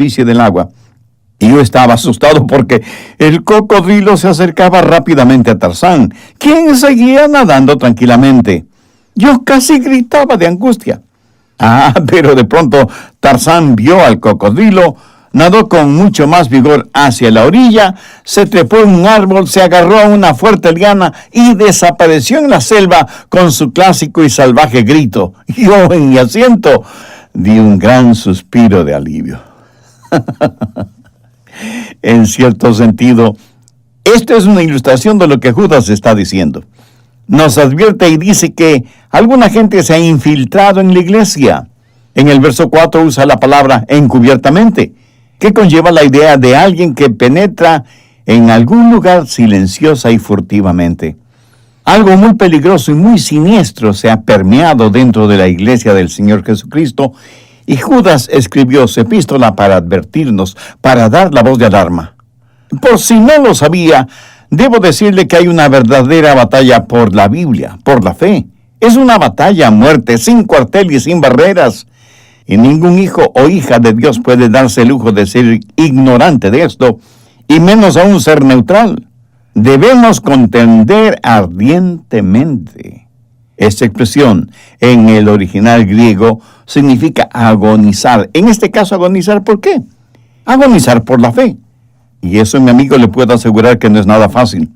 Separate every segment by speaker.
Speaker 1: superficie del agua. Y yo estaba asustado porque el cocodrilo se acercaba rápidamente a Tarzán, quien seguía nadando tranquilamente. Yo casi gritaba de angustia. Pero de pronto Tarzán vio al cocodrilo, nadó con mucho más vigor hacia la orilla, se trepó en un árbol, se agarró a una fuerte liana y desapareció en la selva con su clásico y salvaje grito. Yo en mi asiento di un gran suspiro de alivio. En cierto sentido, esto es una ilustración de lo que Judas está diciendo. Nos advierte y dice que alguna gente se ha infiltrado en la iglesia. En el verso 4 usa la palabra encubiertamente, que conlleva la idea de alguien que penetra en algún lugar silenciosa y furtivamente. Algo muy peligroso y muy siniestro se ha permeado dentro de la iglesia del Señor Jesucristo, y Judas escribió su epístola para advertirnos, para dar la voz de alarma. Por si no lo sabía, debo decirle que hay una verdadera batalla por la Biblia, por la fe. Es una batalla a muerte, sin cuartel y sin barreras. Y ningún hijo o hija de Dios puede darse el lujo de ser ignorante de esto, y menos aún ser neutral. Debemos contender ardientemente. Esta expresión en el original griego significa agonizar. En este caso, agonizar, ¿por qué? Agonizar por la fe. Y eso, mi amigo, le puedo asegurar que no es nada fácil.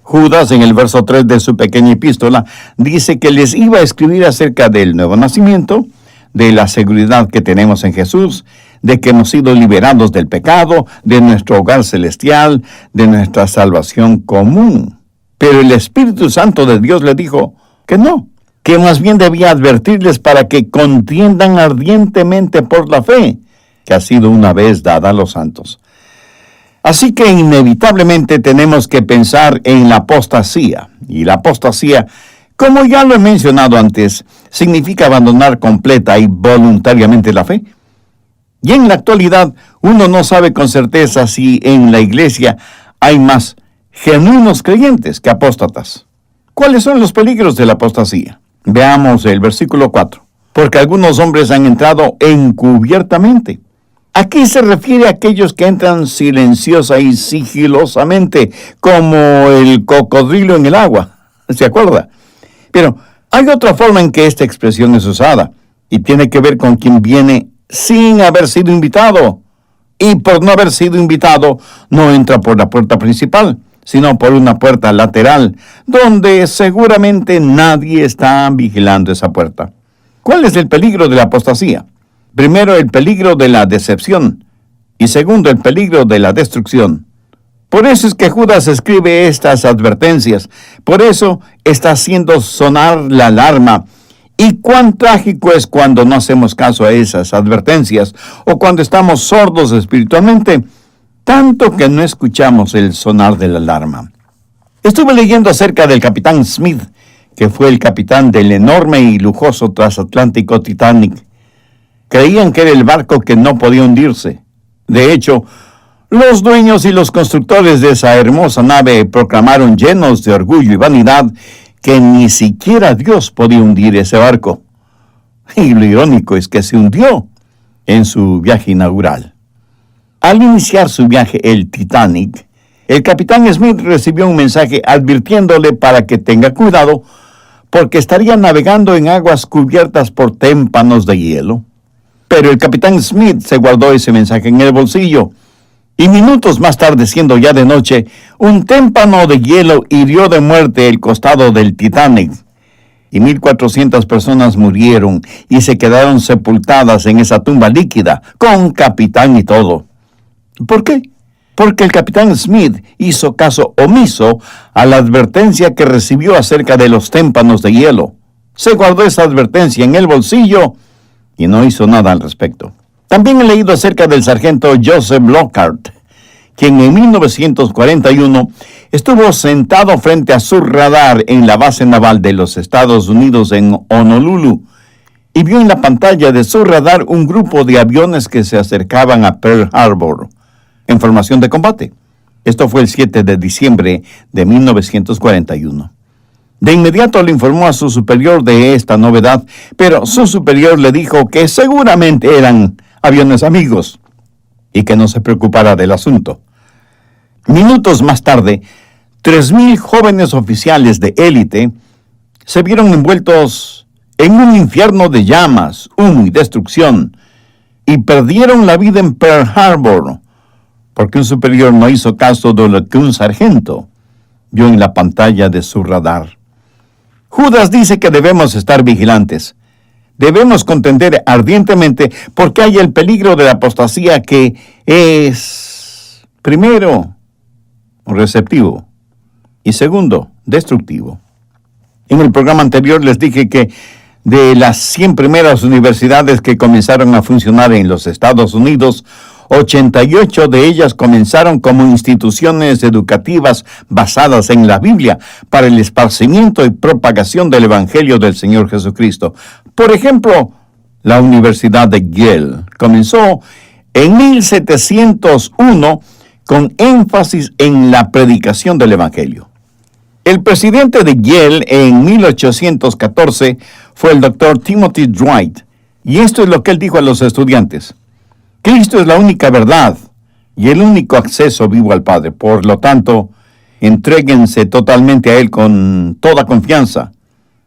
Speaker 1: Judas, en el verso 3 de su pequeña epístola, dice que les iba a escribir acerca del nuevo nacimiento, de la seguridad que tenemos en Jesús, de que hemos sido liberados del pecado, de nuestro hogar celestial, de nuestra salvación común. Pero el Espíritu Santo de Dios le dijo que no, que más bien debía advertirles para que contiendan ardientemente por la fe, que ha sido una vez dada a los santos. Así que inevitablemente tenemos que pensar en la apostasía. Y la apostasía, como ya lo he mencionado antes, significa abandonar completa y voluntariamente la fe. Y en la actualidad, uno no sabe con certeza si en la iglesia hay más genuinos creyentes que apóstatas. ¿Cuáles son los peligros de la apostasía? Veamos el versículo 4. Porque algunos hombres han entrado encubiertamente. Aquí se refiere a aquellos que entran silenciosa y sigilosamente, como el cocodrilo en el agua. ¿Se acuerda? Pero hay otra forma en que esta expresión es usada, y tiene que ver con quien viene sin haber sido invitado. Y por no haber sido invitado, no entra por la puerta principal, sino por una puerta lateral, donde seguramente nadie está vigilando esa puerta. ¿Cuál es el peligro de la apostasía? Primero, el peligro de la decepción, y segundo, el peligro de la destrucción. Por eso es que Judas escribe estas advertencias, por eso está haciendo sonar la alarma. Y cuán trágico es cuando no hacemos caso a esas advertencias, o cuando estamos sordos espiritualmente, tanto que no escuchamos el sonar de la alarma. Estuve leyendo acerca del capitán Smith, que fue el capitán del enorme y lujoso transatlántico Titanic. Creían que era el barco que no podía hundirse. De hecho, los dueños y los constructores de esa hermosa nave proclamaron llenos de orgullo y vanidad que ni siquiera Dios podía hundir ese barco. Y lo irónico es que se hundió en su viaje inaugural. Al iniciar su viaje, el Titanic, el capitán Smith recibió un mensaje advirtiéndole para que tenga cuidado porque estaría navegando en aguas cubiertas por témpanos de hielo. Pero el capitán Smith se guardó ese mensaje en el bolsillo, y minutos más tarde, siendo ya de noche, un témpano de hielo hirió de muerte el costado del Titanic, y 1,400 personas murieron y se quedaron sepultadas en esa tumba líquida, con capitán y todo. ¿Por qué? Porque el capitán Smith hizo caso omiso a la advertencia que recibió acerca de los témpanos de hielo. Se guardó esa advertencia en el bolsillo y no hizo nada al respecto. También he leído acerca del sargento Joseph Lockhart, quien en 1941 estuvo sentado frente a su radar en la base naval de los Estados Unidos en Honolulu, y vio en la pantalla de su radar un grupo de aviones que se acercaban a Pearl Harbor, en formación de combate. Esto fue el 7 de diciembre de 1941. De inmediato le informó a su superior de esta novedad, pero su superior le dijo que seguramente eran aviones amigos. y que no se preocupara del asunto. Minutos más tarde, 3,000 jóvenes oficiales de élite se vieron envueltos en un infierno de llamas, humo y destrucción, y perdieron la vida en Pearl Harbor, porque un superior no hizo caso de lo que un sargento vio en la pantalla de su radar. Judas dice que debemos estar vigilantes. Debemos contender ardientemente porque hay el peligro de la apostasía, que es, primero, receptivo y segundo, destructivo. En el programa anterior les dije que de las 100 primeras universidades que comenzaron a funcionar en los Estados Unidos, 88 de ellas comenzaron como instituciones educativas basadas en la Biblia para el esparcimiento y propagación del Evangelio del Señor Jesucristo. Por ejemplo, la Universidad de Yale comenzó en 1701 con énfasis en la predicación del Evangelio. El presidente de Yale en 1814 fue el Dr. Timothy Dwight, y esto es lo que él dijo a los estudiantes: Cristo es la única verdad y el único acceso vivo al Padre. Por lo tanto, entréguense totalmente a Él con toda confianza,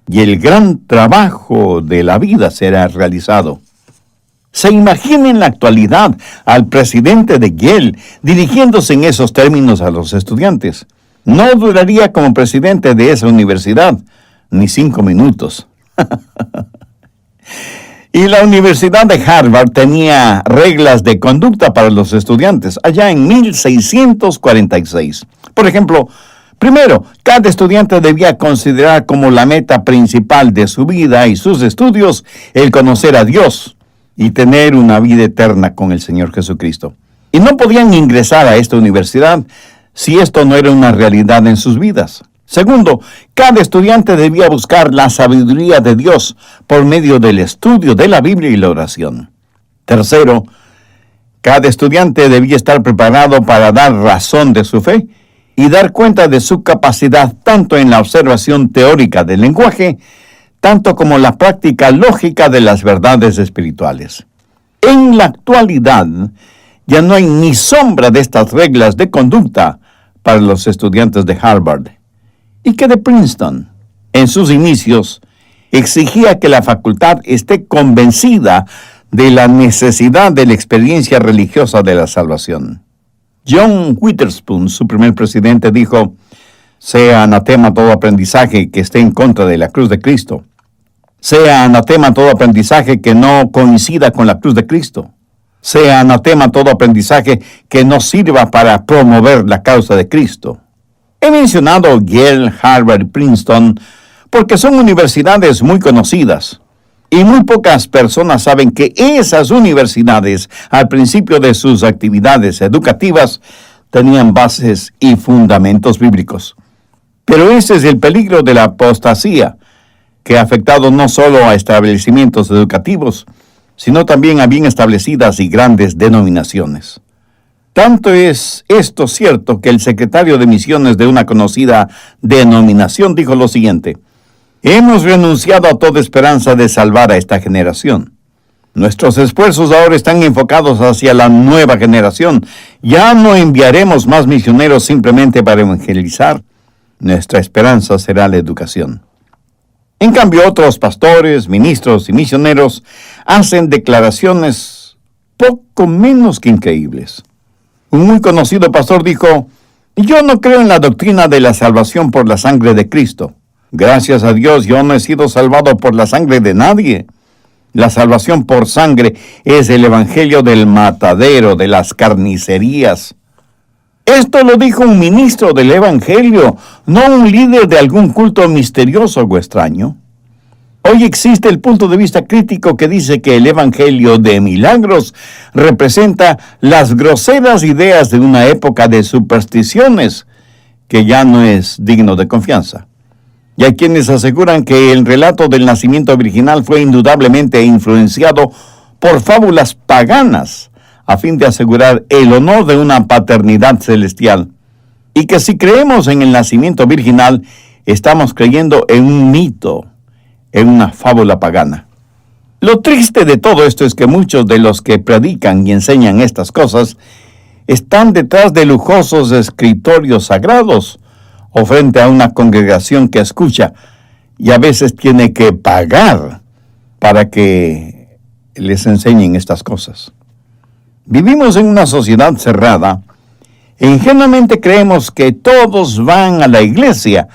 Speaker 1: y el gran trabajo de la vida será realizado. ¿Se imagina en la actualidad al presidente de Yale dirigiéndose en esos términos a los estudiantes? No duraría como presidente de esa universidad ni 5 minutos. Y la Universidad de Harvard tenía reglas de conducta para los estudiantes allá en 1646. Por ejemplo, primero, cada estudiante debía considerar como la meta principal de su vida y sus estudios el conocer a Dios y tener una vida eterna con el Señor Jesucristo. Y no podían ingresar a esta universidad si esto no era una realidad en sus vidas. Segundo, cada estudiante debía buscar la sabiduría de Dios por medio del estudio de la Biblia y la oración. Tercero, cada estudiante debía estar preparado para dar razón de su fe y dar cuenta de su capacidad tanto en la observación teórica del lenguaje, tanto como la práctica lógica de las verdades espirituales. En la actualidad, ya no hay ni sombra de estas reglas de conducta para los estudiantes de Harvard. ¿Y qué de Princeton? En sus inicios, exigía que la facultad esté convencida de la necesidad de la experiencia religiosa de la salvación. John Witherspoon, su primer presidente, dijo: sea anatema todo aprendizaje que esté en contra de la cruz de Cristo. Sea anatema todo aprendizaje que no coincida con la cruz de Cristo. Sea anatema todo aprendizaje que no sirva para promover la causa de Cristo. He mencionado Yale, Harvard y Princeton porque son universidades muy conocidas, y muy pocas personas saben que esas universidades, al principio de sus actividades educativas, tenían bases y fundamentos bíblicos. Pero ese es el peligro de la apostasía, que ha afectado no solo a establecimientos educativos, sino también a bien establecidas y grandes denominaciones. Tanto es esto cierto que el secretario de misiones de una conocida denominación dijo lo siguiente: hemos renunciado a toda esperanza de salvar a esta generación. Nuestros esfuerzos ahora están enfocados hacia la nueva generación. Ya no enviaremos más misioneros simplemente para evangelizar. Nuestra esperanza será la educación. En cambio, otros pastores, ministros y misioneros hacen declaraciones poco menos que increíbles. Un muy conocido pastor dijo: yo no creo en la doctrina de la salvación por la sangre de Cristo. Gracias a Dios, yo no he sido salvado por la sangre de nadie. La salvación por sangre es el evangelio del matadero, de las carnicerías. Esto lo dijo un ministro del evangelio, no un líder de algún culto misterioso o extraño. Hoy existe el punto de vista crítico que dice que el evangelio de milagros representa las groseras ideas de una época de supersticiones que ya no es digno de confianza. Y hay quienes aseguran que el relato del nacimiento virginal fue indudablemente influenciado por fábulas paganas a fin de asegurar el honor de una paternidad celestial, y que si creemos en el nacimiento virginal, estamos creyendo en un mito, en una fábula pagana. Lo triste de todo esto es que muchos de los que predican y enseñan estas cosas están detrás de lujosos escritorios sagrados o frente a una congregación que escucha y a veces tiene que pagar para que les enseñen estas cosas. Vivimos en una sociedad cerrada e ingenuamente creemos que todos van a la iglesia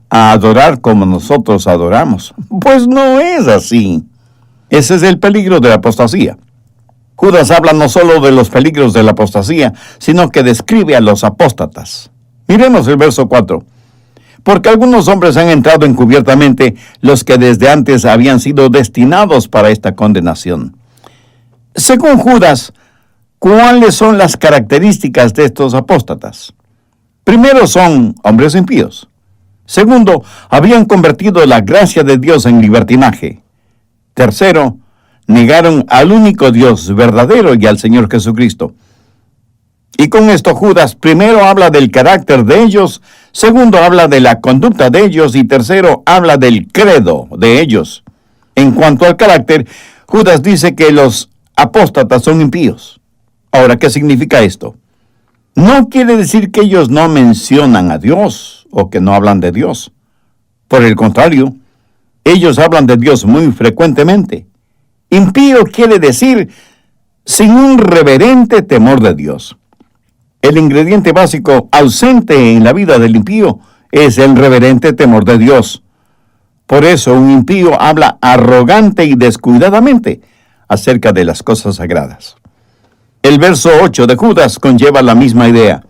Speaker 1: a adorar como nosotros adoramos. Pues no es así. Ese es el peligro de la apostasía. Judas habla no solo de los peligros de la apostasía, sino que describe a los apóstatas. Miremos el verso 4. Porque algunos hombres han entrado encubiertamente, los que desde antes habían sido destinados para esta condenación. Según Judas, ¿cuáles son las características de estos apóstatas? Primero, son hombres impíos. Segundo, habían convertido la gracia de Dios en libertinaje. Tercero, negaron al único Dios verdadero y al Señor Jesucristo. Y con esto Judas primero habla del carácter de ellos, segundo habla de la conducta de ellos y tercero habla del credo de ellos. En cuanto al carácter, Judas dice que los apóstatas son impíos. Ahora, ¿qué significa esto? No quiere decir que ellos no mencionan a Dios o que no hablan de Dios. Por el contrario, ellos hablan de Dios muy frecuentemente. Impío quiere decir sin un reverente temor de Dios. El ingrediente básico ausente en la vida del impío es el reverente temor de Dios. Por eso un impío habla arrogante y descuidadamente acerca de las cosas sagradas. El verso 8 de Judas conlleva la misma idea.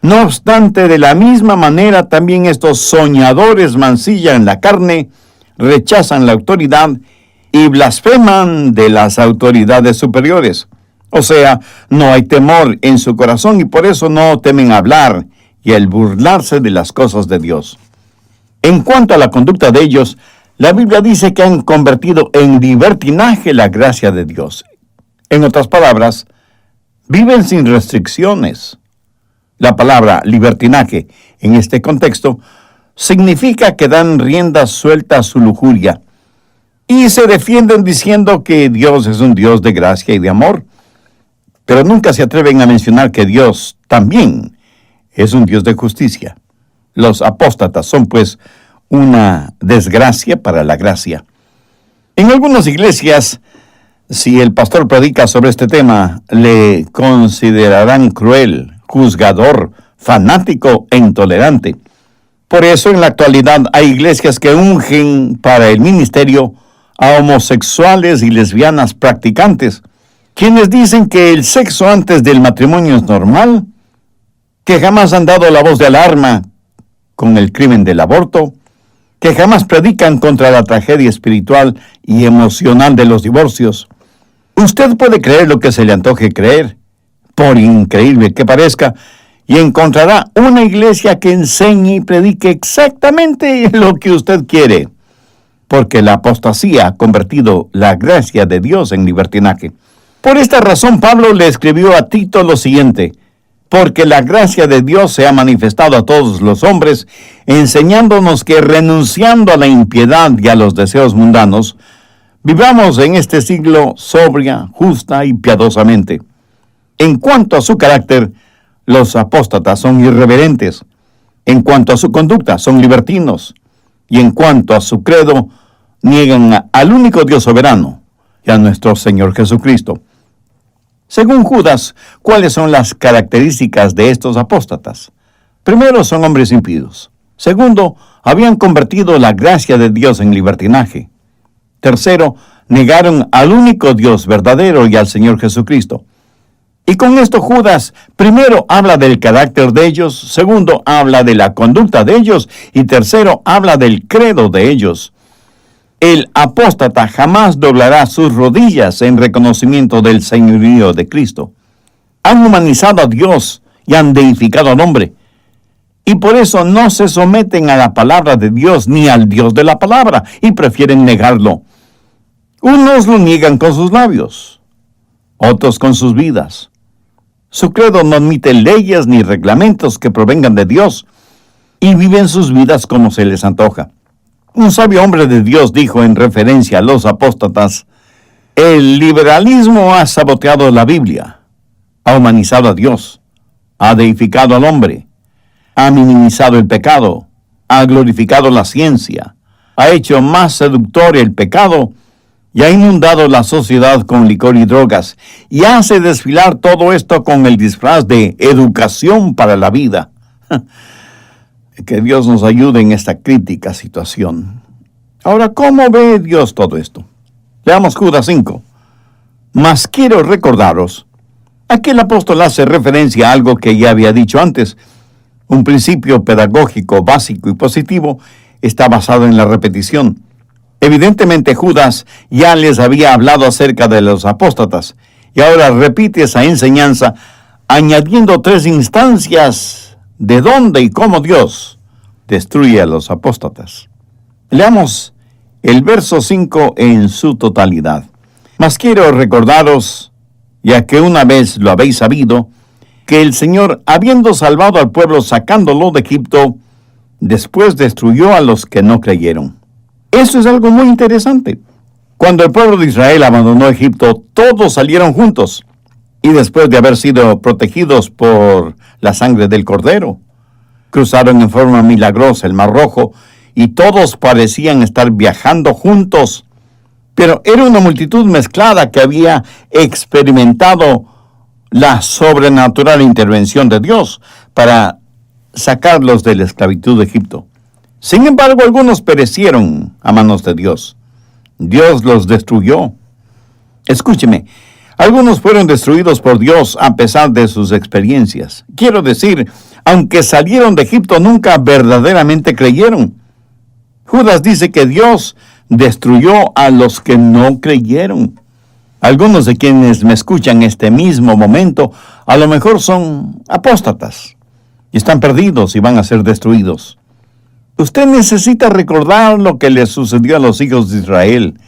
Speaker 1: No obstante, de la misma manera también estos soñadores mancillan la carne, rechazan la autoridad y blasfeman de las autoridades superiores. O sea, no hay temor en su corazón y por eso no temen hablar y el burlarse de las cosas de Dios. En cuanto a la conducta de ellos, la Biblia dice que han convertido en libertinaje la gracia de Dios. En otras palabras, viven sin restricciones. La palabra libertinaje, en este contexto, significa que dan rienda suelta a su lujuria y se defienden diciendo que Dios es un Dios de gracia y de amor, pero nunca se atreven a mencionar que Dios también es un Dios de justicia. Los apóstatas son, pues, una desgracia para la gracia. En algunas iglesias, si el pastor predica sobre este tema, le considerarán cruel, juzgador, fanático e intolerante. Por eso en la actualidad hay iglesias que ungen para el ministerio a homosexuales y lesbianas practicantes, quienes dicen que el sexo antes del matrimonio es normal, que jamás han dado la voz de alarma con el crimen del aborto, que jamás predican contra la tragedia espiritual y emocional de los divorcios. Usted puede creer lo que se le antoje creer, por increíble que parezca, y encontrará una iglesia que enseñe y predique exactamente lo que usted quiere, porque la apostasía ha convertido la gracia de Dios en libertinaje. Por esta razón, Pablo le escribió a Tito lo siguiente: porque la gracia de Dios se ha manifestado a todos los hombres, enseñándonos que renunciando a la impiedad y a los deseos mundanos, vivamos en este siglo sobria, justa y piadosamente. En cuanto a su carácter, los apóstatas son irreverentes. En cuanto a su conducta, son libertinos. Y en cuanto a su credo, niegan al único Dios soberano y a nuestro Señor Jesucristo. Según Judas, ¿cuáles son las características de estos apóstatas? Primero, son hombres impíos. Segundo, habían convertido la gracia de Dios en libertinaje. Tercero, negaron al único Dios verdadero y al Señor Jesucristo. Y con esto Judas primero habla del carácter de ellos, segundo habla de la conducta de ellos y tercero habla del credo de ellos. El apóstata jamás doblará sus rodillas en reconocimiento del señorío de Cristo. Han humanizado a Dios y han deificado al hombre. Y por eso no se someten a la palabra de Dios ni al Dios de la palabra y prefieren negarlo. Unos lo niegan con sus labios, otros con sus vidas. Su credo no admite leyes ni reglamentos que provengan de Dios y viven sus vidas como se les antoja. Un sabio hombre de Dios dijo en referencia a los apóstatas: El liberalismo ha saboteado la Biblia, ha humanizado a Dios, ha deificado al hombre, ha minimizado el pecado, ha glorificado la ciencia, ha hecho más seductor el pecado y ha inundado la sociedad con licor y drogas, y hace desfilar todo esto con el disfraz de educación para la vida. Que Dios nos ayude en esta crítica situación. Ahora, ¿cómo ve Dios todo esto? Leamos Judas 5. Mas quiero recordaros, aquí el apóstol hace referencia a algo que ya había dicho antes. Un principio pedagógico básico y positivo está basado en la repetición. Evidentemente Judas ya les había hablado acerca de los apóstatas, y ahora repite esa enseñanza añadiendo 3 instancias de dónde y cómo Dios destruye a los apóstatas. Leamos el verso 5 en su totalidad. Mas quiero recordaros, ya que una vez lo habéis sabido, que el Señor, habiendo salvado al pueblo sacándolo de Egipto, después destruyó a los que no creyeron. Eso es algo muy interesante. Cuando el pueblo de Israel abandonó Egipto, todos salieron juntos, y después de haber sido protegidos por la sangre del Cordero, cruzaron en forma milagrosa el Mar Rojo, y todos parecían estar viajando juntos. Pero era una multitud mezclada que había experimentado la sobrenatural intervención de Dios para sacarlos de la esclavitud de Egipto. Sin embargo, algunos perecieron a manos de Dios. Dios los destruyó. Escúcheme, algunos fueron destruidos por Dios a pesar de sus experiencias. Quiero decir, aunque salieron de Egipto, nunca verdaderamente creyeron. Judas dice que Dios destruyó a los que no creyeron. Algunos de quienes me escuchan en este mismo momento, a lo mejor son apóstatas, y están perdidos y van a ser destruidos. Usted necesita recordar lo que les sucedió a los hijos de Israel.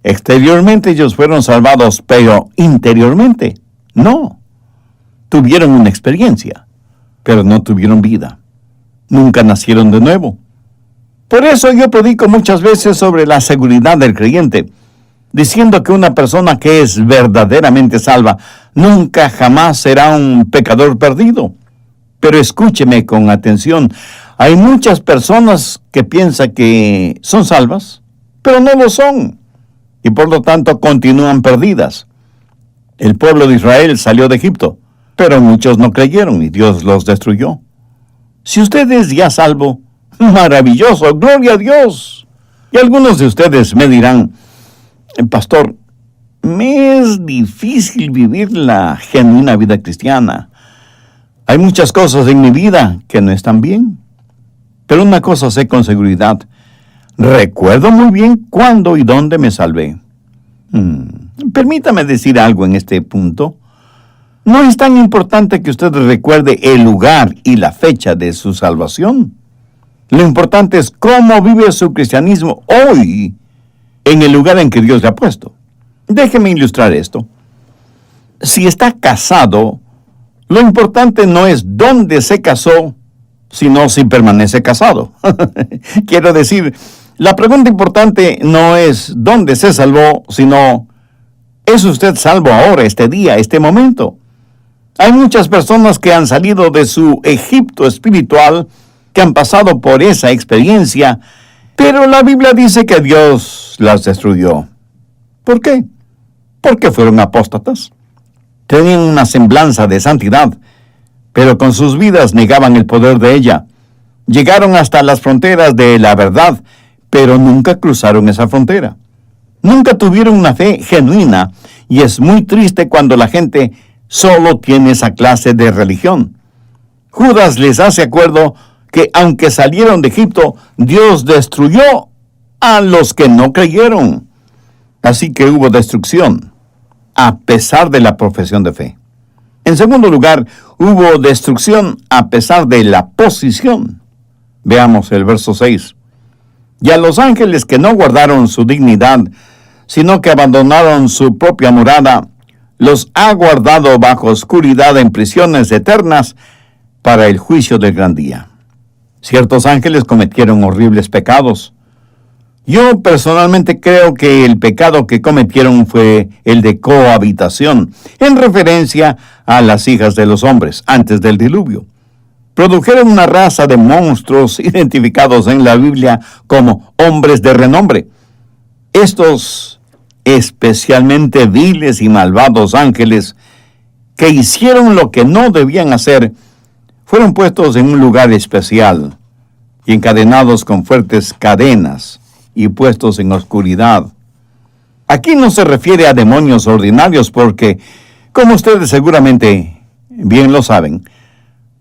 Speaker 1: Exteriormente ellos fueron salvados, pero interiormente no. Tuvieron una experiencia, pero no tuvieron vida. Nunca nacieron de nuevo. Por eso yo predico muchas veces sobre la seguridad del creyente, diciendo que una persona que es verdaderamente salva nunca jamás será un pecador perdido. Pero escúcheme con atención, hay muchas personas que piensan que son salvas, pero no lo son, y por lo tanto continúan perdidas. El pueblo de Israel salió de Egipto, pero muchos no creyeron y Dios los destruyó. Si usted es ya salvo, maravilloso, gloria a Dios. Y algunos de ustedes me dirán, pastor, me es difícil vivir la genuina vida cristiana. Hay muchas cosas en mi vida que no están bien. Pero una cosa sé con seguridad, recuerdo muy bien cuándo y dónde me salvé. Permítame decir algo en este punto. No es tan importante que usted recuerde el lugar y la fecha de su salvación. Lo importante es cómo vive su cristianismo hoy en el lugar en que Dios le ha puesto. Déjeme ilustrar esto. Si está casado, lo importante no es dónde se casó, sino si permanece casado. Quiero decir, la pregunta importante no es dónde se salvó, sino ¿es usted salvo ahora, este día, este momento? Hay muchas personas que han salido de su Egipto espiritual, que han pasado por esa experiencia, pero la Biblia dice que Dios las destruyó. ¿Por qué? Porque fueron apóstatas. Tenían una semblanza de santidad, pero con sus vidas negaban el poder de ella. Llegaron hasta las fronteras de la verdad, pero nunca cruzaron esa frontera. Nunca tuvieron una fe genuina, y es muy triste cuando la gente solo tiene esa clase de religión. Judas les hace acuerdo que aunque salieron de Egipto, Dios destruyó a los que no creyeron. Así que hubo destrucción, a pesar de la profesión de fe. En segundo lugar, hubo destrucción a pesar de la posición. Veamos el verso 6. Y a los ángeles que no guardaron su dignidad, sino que abandonaron su propia morada, los ha guardado bajo oscuridad en prisiones eternas para el juicio del gran día. Ciertos ángeles cometieron horribles pecados. Yo personalmente creo que el pecado que cometieron fue el de cohabitación, en referencia a las hijas de los hombres antes del diluvio. Produjeron una raza de monstruos identificados en la Biblia como hombres de renombre. Estos especialmente viles y malvados ángeles que hicieron lo que no debían hacer, fueron puestos en un lugar especial y encadenados con fuertes cadenas y puestos en oscuridad. Aquí no se refiere a demonios ordinarios porque, como ustedes seguramente bien lo saben,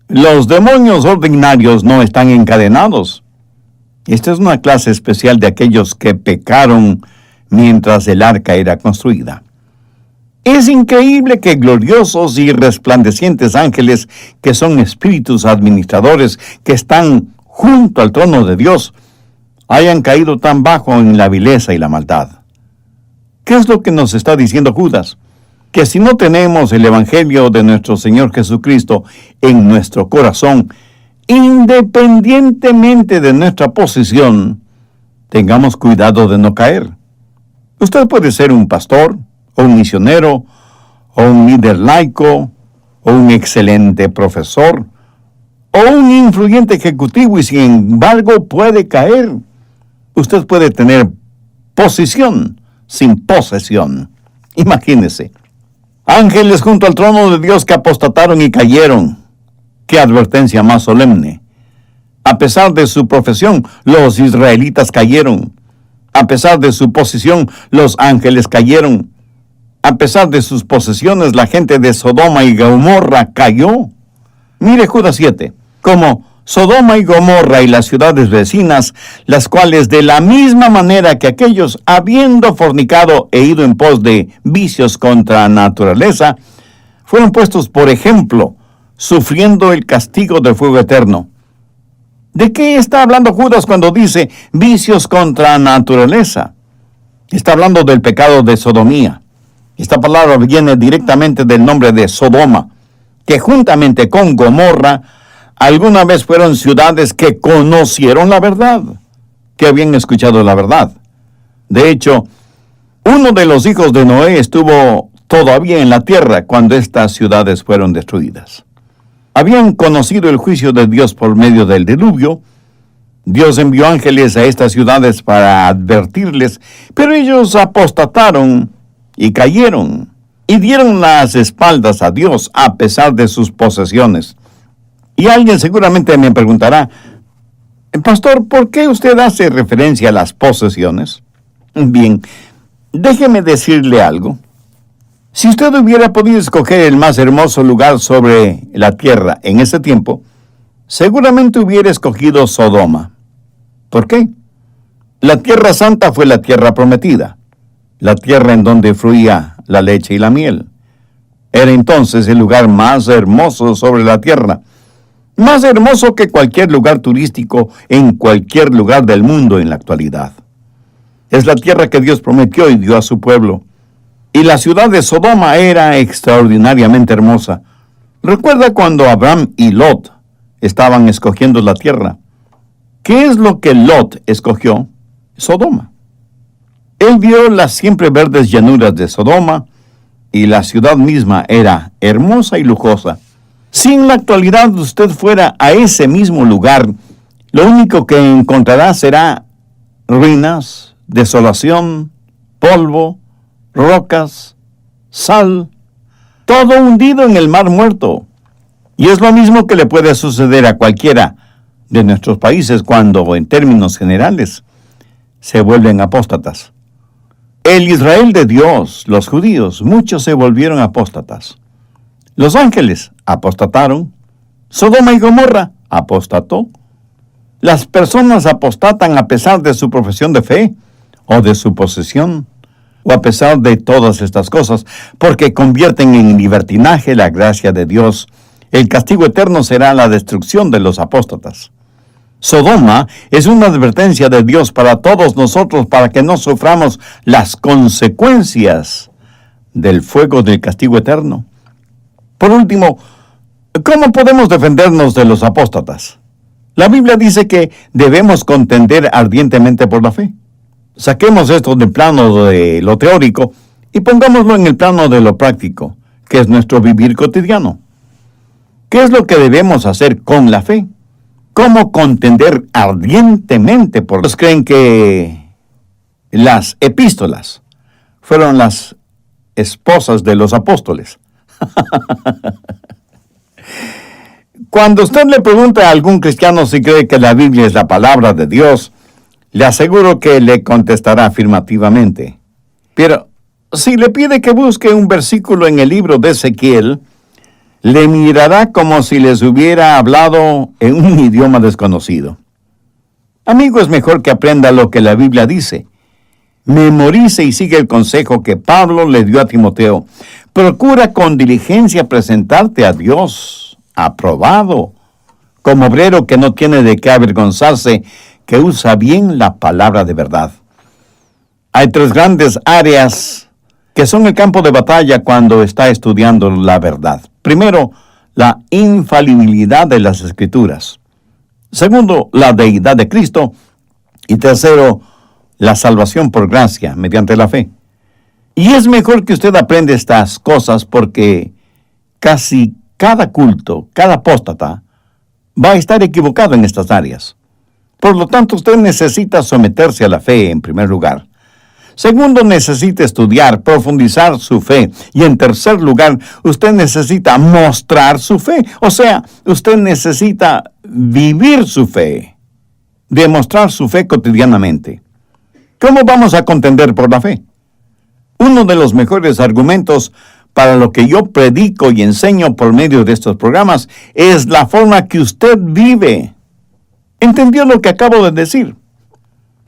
Speaker 1: los demonios ordinarios no están encadenados. Esta es una clase especial de aquellos que pecaron mientras el arca era construida. Es increíble que gloriosos y resplandecientes ángeles, que son espíritus administradores que están junto al trono de Dios, hayan caído tan bajo en la vileza y la maldad. ¿Qué es lo que nos está diciendo Judas? Que si no tenemos el Evangelio de nuestro Señor Jesucristo en nuestro corazón, independientemente de nuestra posición, tengamos cuidado de no caer. Usted puede ser un pastor, o un misionero, o un líder laico, o un excelente profesor, o un influyente ejecutivo, y sin embargo puede caer. Usted puede tener posición sin posesión. Imagínese. Ángeles junto al trono de Dios que apostataron y cayeron. ¡Qué advertencia más solemne! A pesar de su profesión, los israelitas cayeron. A pesar de su posición, los ángeles cayeron. A pesar de sus posesiones, la gente de Sodoma y Gomorra cayó. Mire Judas 7, como Sodoma y Gomorra y las ciudades vecinas, las cuales de la misma manera que aquellos, habiendo fornicado e ido en pos de vicios contra naturaleza, fueron puestos por ejemplo, sufriendo el castigo del fuego eterno. ¿De qué está hablando Judas cuando dice vicios contra naturaleza? Está hablando del pecado de sodomía. Esta palabra viene directamente del nombre de Sodoma, que juntamente con Gomorra, alguna vez fueron ciudades que conocieron la verdad, que habían escuchado la verdad. De hecho, uno de los hijos de Noé estuvo todavía en la tierra cuando estas ciudades fueron destruidas. Habían conocido el juicio de Dios por medio del diluvio. Dios envió ángeles a estas ciudades para advertirles, pero ellos apostataron y cayeron y dieron las espaldas a Dios a pesar de sus posesiones. Y alguien seguramente me preguntará, Pastor, ¿por qué usted hace referencia a las posesiones? Bien, déjeme decirle algo. Si usted hubiera podido escoger el más hermoso lugar sobre la tierra en ese tiempo, seguramente hubiera escogido Sodoma. ¿Por qué? La tierra santa fue la tierra prometida, la tierra en donde fluía la leche y la miel. Era entonces el lugar más hermoso sobre la tierra, más hermoso que cualquier lugar turístico en cualquier lugar del mundo en la actualidad. Es la tierra que Dios prometió y dio a su pueblo. Y la ciudad de Sodoma era extraordinariamente hermosa. Recuerda cuando Abraham y Lot estaban escogiendo la tierra. ¿Qué es lo que Lot escogió? Sodoma. Él vio las siempre verdes llanuras de Sodoma y la ciudad misma era hermosa y lujosa. Si en la actualidad usted fuera a ese mismo lugar, lo único que encontrará será ruinas, desolación, polvo, rocas, sal, todo hundido en el mar muerto. Y es lo mismo que le puede suceder a cualquiera de nuestros países cuando, en términos generales, se vuelven apóstatas. El Israel de Dios, los judíos, muchos se volvieron apóstatas. Los ángeles apostataron. Sodoma y Gomorra apostató. Las personas apostatan a pesar de su profesión de fe o de su posesión, o a pesar de todas estas cosas, porque convierten en libertinaje la gracia de Dios. El castigo eterno será la destrucción de los apóstatas. Sodoma es una advertencia de Dios para todos nosotros para que no suframos las consecuencias del fuego del castigo eterno. Por último, ¿cómo podemos defendernos de los apóstatas? La Biblia dice que debemos contender ardientemente por la fe. Saquemos esto del plano de lo teórico y pongámoslo en el plano de lo práctico, que es nuestro vivir cotidiano. ¿Qué es lo que debemos hacer con la fe? ¿Cómo contender ardientemente? Porque creen que las epístolas fueron las esposas de los apóstoles. Cuando usted le pregunta a algún cristiano si cree que la Biblia es la palabra de Dios, le aseguro que le contestará afirmativamente. Pero si le pide que busque un versículo en el libro de Ezequiel, le mirará como si les hubiera hablado en un idioma desconocido. Amigo, es mejor que aprenda lo que la Biblia dice. Memorice y sigue el consejo que Pablo le dio a Timoteo. Procura con diligencia presentarte a Dios, aprobado, como obrero que no tiene de qué avergonzarse, que usa bien la palabra de verdad. Hay 3 grandes áreas que son el campo de batalla cuando está estudiando la verdad. Primero, la infalibilidad de las Escrituras. Segundo, la deidad de Cristo. Y tercero, la salvación por gracia, mediante la fe. Y es mejor que usted aprenda estas cosas porque casi cada culto, cada apóstata, va a estar equivocado en estas áreas. Por lo tanto, usted necesita someterse a la fe en primer lugar. Segundo, necesita estudiar, profundizar su fe. Y en tercer lugar, usted necesita mostrar su fe. O sea, usted necesita vivir su fe, demostrar su fe cotidianamente. ¿Cómo vamos a contender por la fe? Uno de los mejores argumentos para lo que yo predico y enseño por medio de estos programas es la forma que usted vive. ¿Entendió lo que acabo de decir?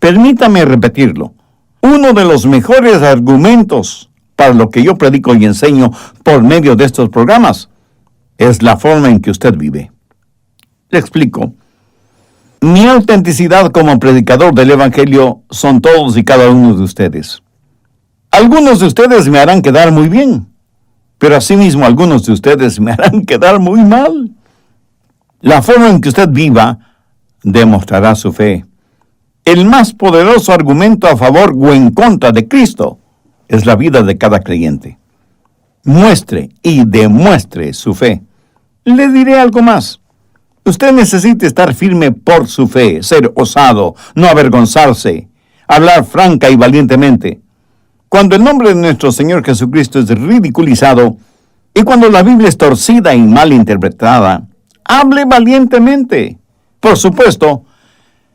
Speaker 1: Permítame repetirlo. Uno de los mejores argumentos para lo que yo predico y enseño por medio de estos programas es la forma en que usted vive. Le explico. Mi autenticidad como predicador del Evangelio son todos y cada uno de ustedes. Algunos de ustedes me harán quedar muy bien, pero asimismo algunos de ustedes me harán quedar muy mal. La forma en que usted viva demostrará su fe. El más poderoso argumento a favor o en contra de Cristo es la vida de cada creyente. Muestre y demuestre su fe. Le diré algo más. Usted necesita estar firme por su fe, ser osado, no avergonzarse, hablar franca y valientemente. Cuando el nombre de nuestro Señor Jesucristo es ridiculizado y cuando la Biblia es torcida y mal interpretada, hable valientemente. Por supuesto,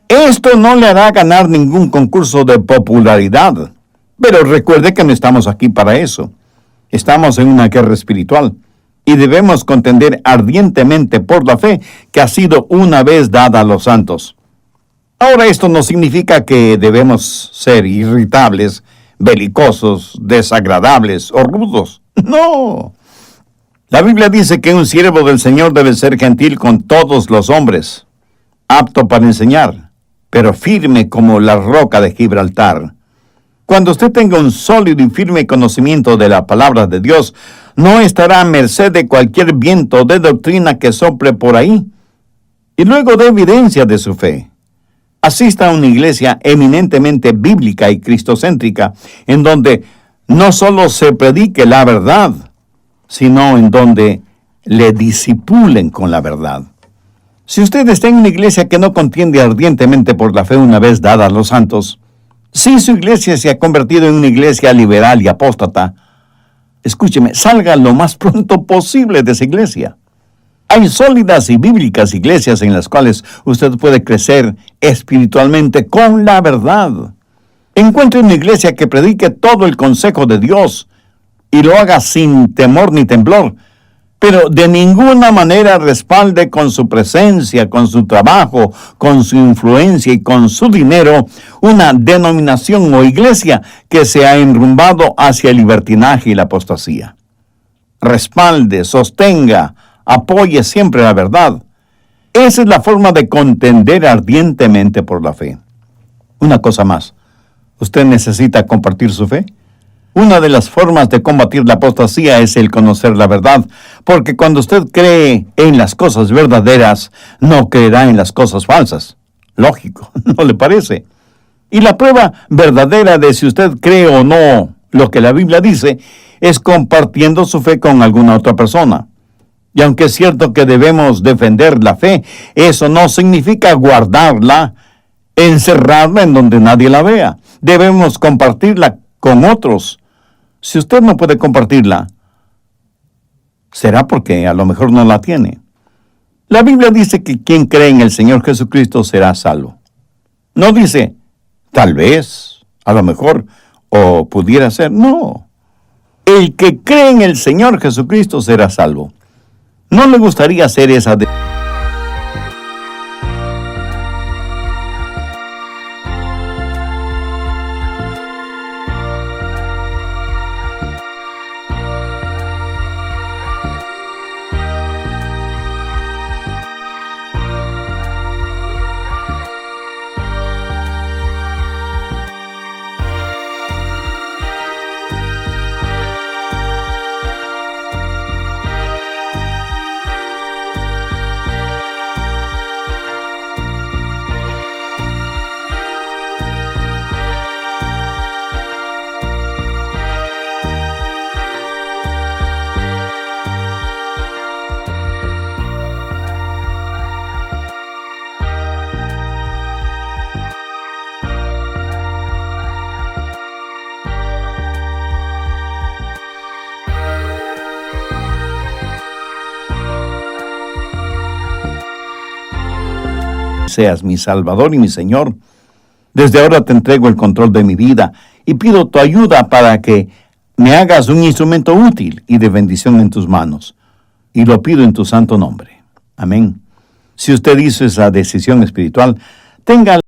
Speaker 1: esto no le hará ganar ningún concurso de popularidad, pero recuerde que no estamos aquí para eso. Estamos en una guerra espiritual y debemos contender ardientemente por la fe que ha sido una vez dada a los santos. Ahora, esto no significa que debemos ser irritables, belicosos, desagradables o rudos. No. La Biblia dice que un siervo del Señor debe ser gentil con todos los hombres, apto para enseñar, pero firme como la roca de Gibraltar. Cuando usted tenga un sólido y firme conocimiento de la palabra de Dios, no estará a merced de cualquier viento de doctrina que sople por ahí. Y luego dé evidencia de su fe. Asista a una iglesia eminentemente bíblica y cristocéntrica, en donde no solo se predique la verdad, sino en donde le disipulen con la verdad. Si usted está en una iglesia que no contiende ardientemente por la fe una vez dada a los santos, si su iglesia se ha convertido en una iglesia liberal y apóstata, escúcheme, salga lo más pronto posible de esa iglesia. Hay sólidas y bíblicas iglesias en las cuales usted puede crecer espiritualmente con la verdad. Encuentre una iglesia que predique todo el consejo de Dios y lo haga sin temor ni temblor, pero de ninguna manera respalde con su presencia, con su trabajo, con su influencia y con su dinero una denominación o iglesia que se ha enrumbado hacia el libertinaje y la apostasía. Respalde, sostenga, apoye siempre la verdad. Esa es la forma de contender ardientemente por la fe. Una cosa más, ¿usted necesita compartir su fe? Una de las formas de combatir la apostasía es el conocer la verdad, porque cuando usted cree en las cosas verdaderas, no creerá en las cosas falsas. Lógico, ¿no le parece? Y la prueba verdadera de si usted cree o no lo que la Biblia dice es compartiendo su fe con alguna otra persona. Y aunque es cierto que debemos defender la fe, eso no significa guardarla, encerrarla en donde nadie la vea. Debemos compartirla con otros. Si usted no puede compartirla, será porque a lo mejor no la tiene. La Biblia dice que quien cree en el Señor Jesucristo será salvo. No dice, tal vez, a lo mejor, o pudiera ser. No. El que cree en el Señor Jesucristo será salvo. ¿No le gustaría hacer esa seas mi Salvador y mi Señor? Desde ahora te entrego el control de mi vida y pido tu ayuda para que me hagas un instrumento útil y de bendición en tus manos. Y lo pido en tu santo nombre. Amén. Si usted hizo esa decisión espiritual, tenga